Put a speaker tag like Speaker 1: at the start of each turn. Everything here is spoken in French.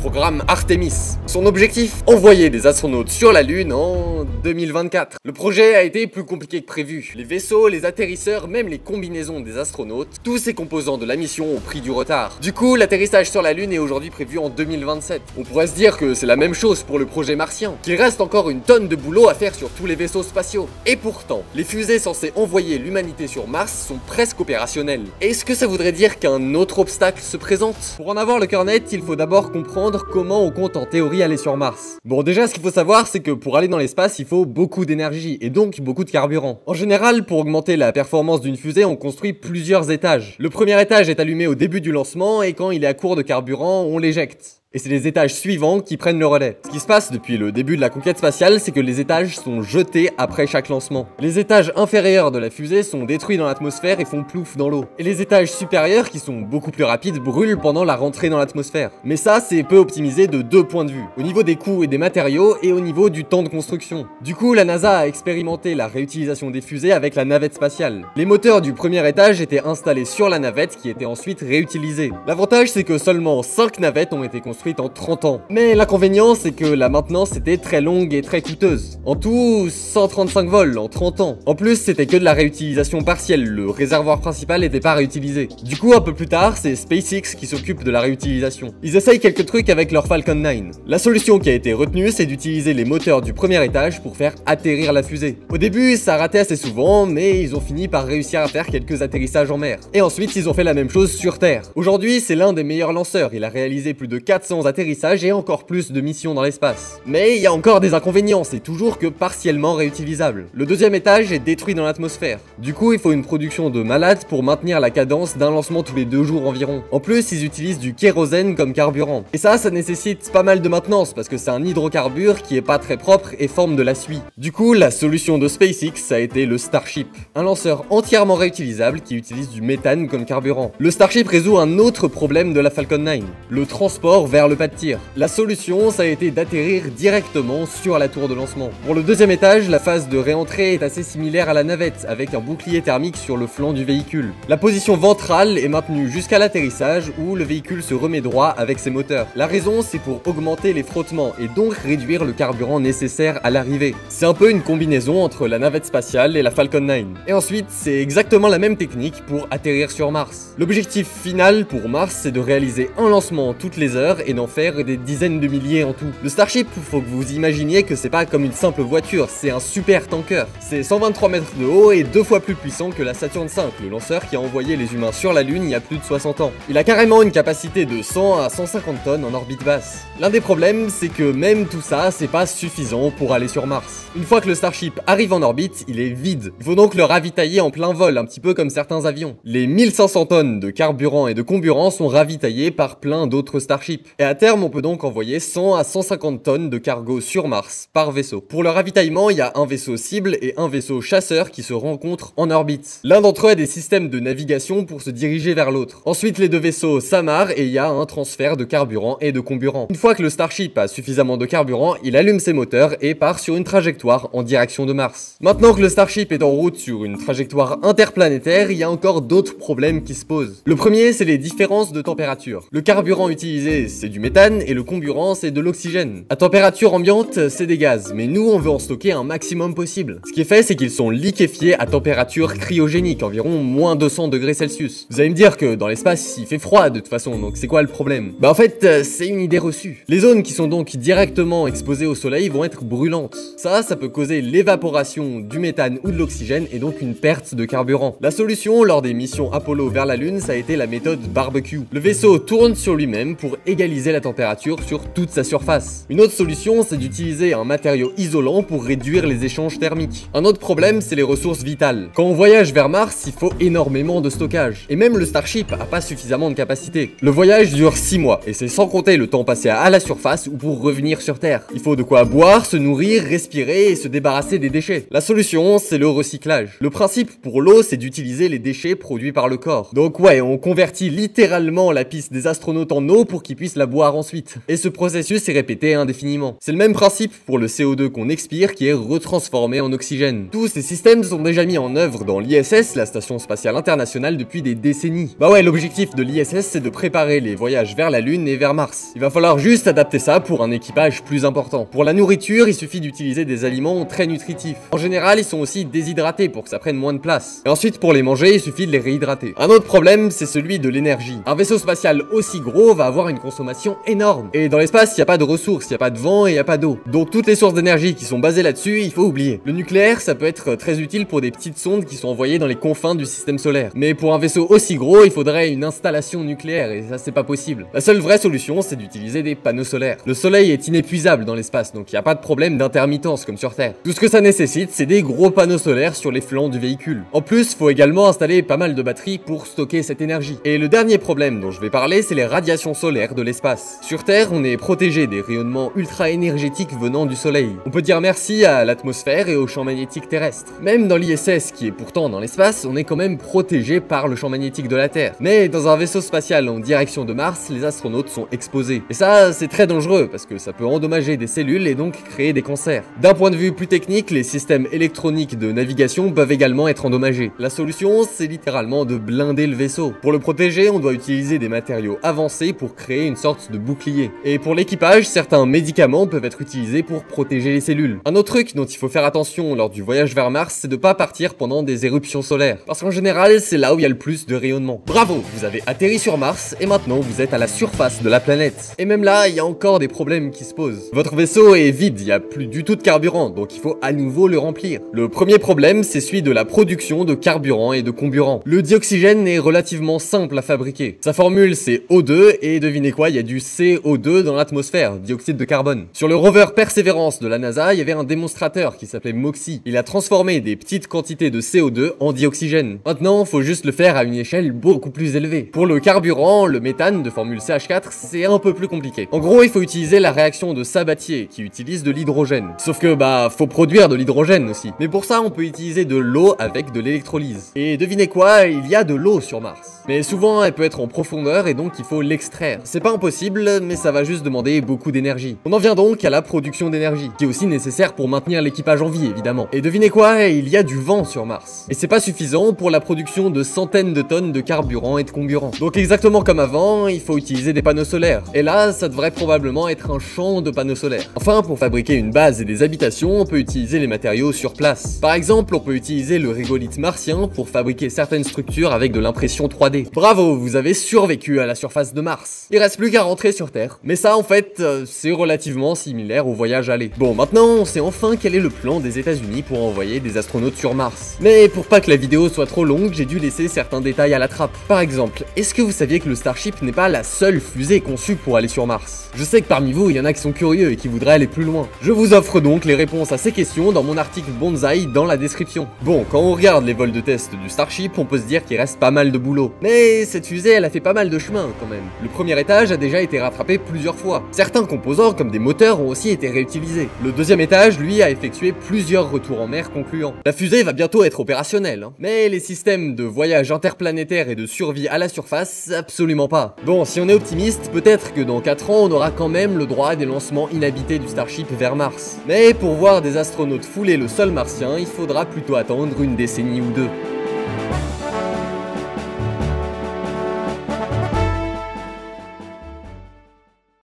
Speaker 1: programme Artemis. Son objectif, envoyer des astronautes sur la Lune en 2024. Le projet a été plus compliqué que prévu. Les vaisseaux, les atterrisseurs, même les combinaisons des astronautes, tous ces composants de la mission ont pris du retard. Du coup, l'atterrissage sur la Lune est aujourd'hui prévu en 2027. On pourrait se dire que c'est la même chose pour le projet martien, qu'il reste encore une tonne de boulot à faire sur tous les vaisseaux spatiaux. Et pourtant, les fusées censées envoyer l'humanité sur Mars sont presque opérationnelles. Est-ce que ça voudrait dire qu'un autre obstacle se présente? Pour en avoir le cœur net, il faut d'abord comprendre comment on compte en théorie aller sur Mars. Bon, déjà, ce qu'il faut savoir, c'est que pour aller dans l'espace, il faut beaucoup d'énergie et donc beaucoup de carburant. En général, pour augmenter la performance d'une fusée, on construit plusieurs étages. Le premier étage est allumé au début du lancement et quand il est à court de carburant, on l'éjecte. Et c'est les étages suivants qui prennent le relais. Ce qui se passe depuis le début de la conquête spatiale, c'est que les étages sont jetés après chaque lancement. Les étages inférieurs de la fusée sont détruits dans l'atmosphère et font plouf dans l'eau. Et les étages supérieurs, qui sont beaucoup plus rapides, brûlent pendant la rentrée dans l'atmosphère. Mais ça, c'est peu optimisé de deux points de vue. Au niveau des coûts et des matériaux, et au niveau du temps de construction. Du coup, la NASA a expérimenté la réutilisation des fusées avec la navette spatiale. Les moteurs du premier étage étaient installés sur la navette qui était ensuite réutilisée. L'avantage, c'est que seulement 5 navettes ont été construites en 30 ans. Mais l'inconvénient, c'est que la maintenance était très longue et très coûteuse. En tout, 135 vols en 30 ans. En plus, c'était que de la réutilisation partielle, le réservoir principal n'était pas réutilisé. Du coup, un peu plus tard, c'est SpaceX qui s'occupe de la réutilisation. Ils essayent quelques trucs avec leur Falcon 9. La solution qui a été retenue, c'est d'utiliser les moteurs du premier étage pour faire atterrir la fusée. Au début, ça ratait assez souvent, mais ils ont fini par réussir à faire quelques atterrissages en mer. Et ensuite, ils ont fait la même chose sur Terre. Aujourd'hui, c'est l'un des meilleurs lanceurs. Il a réalisé plus de 400 atterrissages et encore plus de missions dans l'espace. Mais il y a encore des inconvénients, c'est toujours que partiellement réutilisable. Le deuxième étage est détruit dans l'atmosphère. Du coup, il faut une production de malade pour maintenir la cadence d'un lancement tous les 2 jours environ. En plus, ils utilisent du kérosène comme carburant. Et ça nécessite pas mal de maintenance parce que c'est un hydrocarbure qui est pas très propre et forme de la suie. Du coup, la solution de SpaceX a été le Starship, un lanceur entièrement réutilisable qui utilise du méthane comme carburant. Le Starship résout un autre problème de la Falcon 9, le transport vers le pas de tir. La solution, ça a été d'atterrir directement sur la tour de lancement. Pour le deuxième étage, la phase de réentrée est assez similaire à la navette, avec un bouclier thermique sur le flanc du véhicule. La position ventrale est maintenue jusqu'à l'atterrissage où le véhicule se remet droit avec ses moteurs. La raison, c'est pour augmenter les frottements et donc réduire le carburant nécessaire à l'arrivée. C'est un peu une combinaison entre la navette spatiale et la Falcon 9. Et ensuite, c'est exactement la même technique pour atterrir sur Mars. L'objectif final pour Mars, c'est de réaliser un lancement toutes les heures et d'en faire des dizaines de milliers en tout. Le Starship, faut que vous imaginiez que c'est pas comme une simple voiture, c'est un super tanker. C'est 123 mètres de haut et 2 fois plus puissant que la Saturn V, le lanceur qui a envoyé les humains sur la Lune il y a plus de 60 ans. Il a carrément une capacité de 100 à 150 tonnes en orbite basse. L'un des problèmes, c'est que même tout ça, c'est pas suffisant pour aller sur Mars. Une fois que le Starship arrive en orbite, il est vide. Il faut donc le ravitailler en plein vol, un petit peu comme certains avions. Les 1500 tonnes de carburant et de comburant sont ravitaillés par plein d'autres Starships. Et à terme, on peut donc envoyer 100 à 150 tonnes de cargo sur Mars par vaisseau. Pour le ravitaillement, il y a un vaisseau cible et un vaisseau chasseur qui se rencontrent en orbite. L'un d'entre eux a des systèmes de navigation pour se diriger vers l'autre. Ensuite, les deux vaisseaux s'amarrent et il y a un transfert de carburant et de comburant. Une fois que le Starship a suffisamment de carburant, il allume ses moteurs et part sur une trajectoire en direction de Mars. Maintenant que le Starship est en route sur une trajectoire interplanétaire, il y a encore d'autres problèmes qui se posent. Le premier, c'est les différences de température. Le carburant utilisé, c'est du méthane et le comburant, c'est de l'oxygène. À température ambiante, c'est des gaz, mais nous, on veut en stocker un maximum possible. Ce qui est fait, c'est qu'ils sont liquéfiés à température cryogénique, environ moins 200 degrés Celsius. Vous allez me dire que dans l'espace, il fait froid de toute façon, donc c'est quoi le problème? Bah en fait, c'est une idée reçue. Les zones qui sont donc directement exposées au soleil vont être brûlantes. Ça peut causer l'évaporation du méthane ou de l'oxygène et donc une perte de carburant. La solution lors des missions Apollo vers la Lune, ça a été la méthode barbecue. Le vaisseau tourne sur lui-même pour égaliser la température sur toute sa surface. Une autre solution, c'est d'utiliser un matériau isolant pour réduire les échanges thermiques. Un autre problème, c'est les ressources vitales. Quand on voyage vers Mars, il faut énormément de stockage. Et même le Starship a pas suffisamment de capacité. Le voyage dure 6 mois, et c'est sans compter le temps passé à la surface ou pour revenir sur Terre. Il faut de quoi boire, se nourrir, respirer et se débarrasser des déchets. La solution, c'est le recyclage. Le principe pour l'eau, c'est d'utiliser les déchets produits par le corps. Donc ouais, on convertit littéralement la pisse des astronautes en eau pour qu'ils puissent la la boire ensuite. Et ce processus est répété indéfiniment. C'est le même principe pour le CO2 qu'on expire qui est retransformé en oxygène. Tous ces systèmes sont déjà mis en œuvre dans l'ISS, la Station Spatiale Internationale, depuis des décennies. Bah ouais, l'objectif de l'ISS c'est de préparer les voyages vers la Lune et vers Mars. Il va falloir juste adapter ça pour un équipage plus important. Pour la nourriture, il suffit d'utiliser des aliments très nutritifs. En général, ils sont aussi déshydratés pour que ça prenne moins de place. Et ensuite, pour les manger, il suffit de les réhydrater. Un autre problème, c'est celui de l'énergie. Un vaisseau spatial aussi gros va avoir une consommation énorme. Et dans l'espace, il n'y a pas de ressources, il n'y a pas de vent et il n'y a pas d'eau. Donc toutes les sources d'énergie qui sont basées là-dessus, il faut oublier. Le nucléaire, ça peut être très utile pour des petites sondes qui sont envoyées dans les confins du système solaire. Mais pour un vaisseau aussi gros, il faudrait une installation nucléaire et ça c'est pas possible. La seule vraie solution, c'est d'utiliser des panneaux solaires. Le soleil est inépuisable dans l'espace, donc il n'y a pas de problème d'intermittence comme sur Terre. Tout ce que ça nécessite, c'est des gros panneaux solaires sur les flancs du véhicule. En plus, faut également installer pas mal de batteries pour stocker cette énergie. Et le dernier problème dont je vais parler, c'est les radiations solaires de l'espace. Sur Terre, on est protégé des rayonnements ultra énergétiques venant du soleil. On peut dire merci à l'atmosphère et au champ magnétique terrestre. Même dans l'ISS, qui est pourtant dans l'espace, on est quand même protégé par le champ magnétique de la Terre. Mais dans un vaisseau spatial en direction de Mars, les astronautes sont exposés. Et ça, c'est très dangereux parce que ça peut endommager des cellules et donc créer des cancers. D'un point de vue plus technique, les systèmes électroniques de navigation peuvent également être endommagés. La solution, c'est littéralement de blinder le vaisseau. Pour le protéger, on doit utiliser des matériaux avancés pour créer une sorte de bouclier. Et pour l'équipage, certains médicaments peuvent être utilisés pour protéger les cellules. Un autre truc dont il faut faire attention lors du voyage vers Mars, c'est de pas partir pendant des éruptions solaires. Parce qu'en général, c'est là où il y a le plus de rayonnement. Bravo, vous avez atterri sur Mars et maintenant vous êtes à la surface de la planète. Et même là, il y a encore des problèmes qui se posent. Votre vaisseau est vide, il n'y a plus du tout de carburant, donc il faut à nouveau le remplir. Le premier problème, c'est celui de la production de carburant et de comburant. Le dioxygène est relativement simple à fabriquer. Sa formule, c'est O2 et devinez quoi, il y a du CO2 dans l'atmosphère, dioxyde de carbone. Sur le rover Perseverance de la NASA, il y avait un démonstrateur qui s'appelait MOXIE. Il a transformé des petites quantités de CO2 en dioxygène. Maintenant, faut juste le faire à une échelle beaucoup plus élevée. Pour le carburant, le méthane de formule CH4, c'est un peu plus compliqué. En gros, il faut utiliser la réaction de Sabatier qui utilise de l'hydrogène. Sauf que faut produire de l'hydrogène aussi. Mais pour ça, on peut utiliser de l'eau avec de l'électrolyse. Et devinez quoi, il y a de l'eau sur Mars. Mais souvent, elle peut être en profondeur et donc il faut l'extraire. C'est pas impossible, mais ça va juste demander beaucoup d'énergie. On en vient donc à la production d'énergie, qui est aussi nécessaire pour maintenir l'équipage en vie, évidemment. Et devinez quoi, il y a du vent sur Mars. Et c'est pas suffisant pour la production de centaines de tonnes de carburant et de comburant. Donc exactement comme avant, il faut utiliser des panneaux solaires. Et là, ça devrait probablement être un champ de panneaux solaires. Enfin, pour fabriquer une base et des habitations, on peut utiliser les matériaux sur place. Par exemple, on peut utiliser le régolithe martien pour fabriquer certaines structures avec de l'impression 3D. Bravo, vous avez survécu à la surface de Mars. Il reste plus qu'à rentrer sur Terre. Mais ça, en fait, c'est relativement similaire au voyage aller. Bon, maintenant, on sait enfin quel est le plan des États-Unis pour envoyer des astronautes sur Mars. Mais pour pas que la vidéo soit trop longue, j'ai dû laisser certains détails à la trappe. Par exemple, est-ce que vous saviez que le Starship n'est pas la seule fusée conçue pour aller sur Mars? Je sais que parmi vous, il y en a qui sont curieux et qui voudraient aller plus loin. Je vous offre donc les réponses à ces questions dans mon article Bonsaï dans la description. Bon, quand on regarde les vols de test du Starship, on peut se dire qu'il reste pas mal de boulot. Mais cette fusée, elle a fait pas mal de chemin quand même. Le premier étage a déjà été rattrapé plusieurs fois. Certains composants, comme des moteurs, ont aussi été réutilisés. Le deuxième étage, lui, a effectué plusieurs retours en mer concluants. La fusée va bientôt être opérationnelle, hein. Mais les systèmes de voyage interplanétaire et de survie à la surface, absolument pas. Bon, si on est optimiste, peut-être que dans 4 ans, on aura quand même le droit à des lancements inhabités du Starship vers Mars. Mais pour voir des astronautes fouler le sol martien, il faudra plutôt attendre une décennie ou deux.